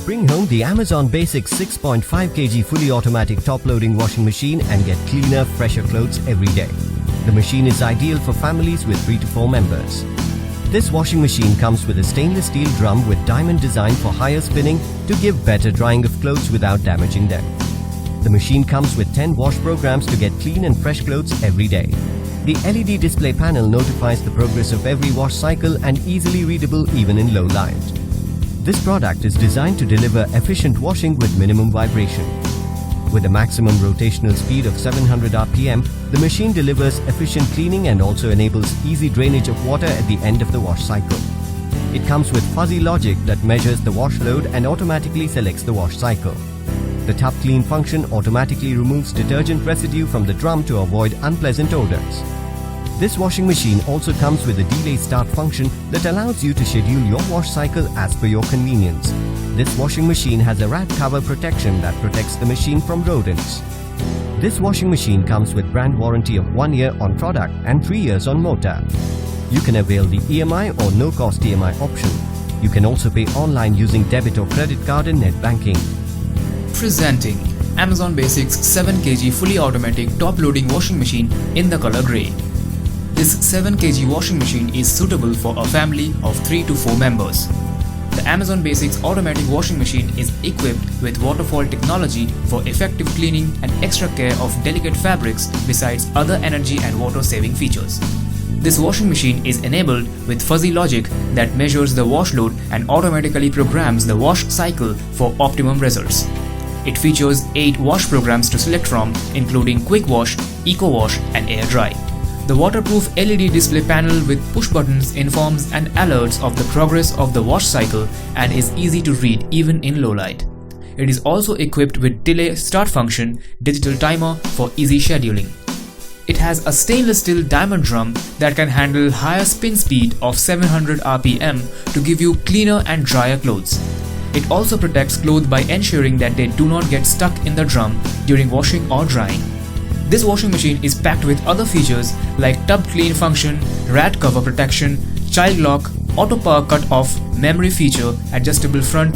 Bring home the Amazon Basics 6.5 kg fully automatic top-loading washing machine and get cleaner, fresher clothes every day. The machine is ideal for families with 3 to 4 members. This washing machine comes with a stainless steel drum with diamond design for higher spinning to give better drying of clothes without damaging them. The machine comes with 10 wash programs to get clean and fresh clothes every day. The LED display panel notifies the progress of every wash cycle and easily readable even in low light. This product is designed to deliver efficient washing with minimum vibration. With a maximum rotational speed of 700 RPM, the machine delivers efficient cleaning and also enables easy drainage of water at the end of the wash cycle. It comes with fuzzy logic that measures the wash load and automatically selects the wash cycle. The Tub Clean function automatically removes detergent residue from the drum to avoid unpleasant odors. This washing machine also comes with a delay start function that allows you to schedule your wash cycle as per your convenience. This washing machine has a rat cover protection that protects the machine from rodents. This washing machine comes with brand warranty of 1 year on product and 3 years on motor. You can avail the EMI or no-cost EMI option. You can also pay online using debit or credit card and net banking. Presenting Amazon Basics 7 kg fully automatic top-loading washing machine in the color grey. This 7 kg washing machine is suitable for a family of 3 to 4 members. The Amazon Basics automatic washing machine is equipped with waterfall technology for effective cleaning and extra care of delicate fabrics besides other energy and water saving features. This washing machine is enabled with fuzzy logic that measures the wash load and automatically programs the wash cycle for optimum results. It features 8 wash programs to select from, including Quick Wash, Eco Wash and Air Dry. The waterproof LED display panel with push buttons informs and alerts of the progress of the wash cycle and is easy to read even in low light. It is also equipped with delay start function, digital timer for easy scheduling. It has a stainless steel diamond drum that can handle higher spin speed of 700 RPM to give you cleaner and drier clothes. It also protects clothes by ensuring that they do not get stuck in the drum during washing or drying. This washing machine is packed with other features like Tub Clean function, rat cover protection, child lock, auto power cut off, memory feature, adjustable front,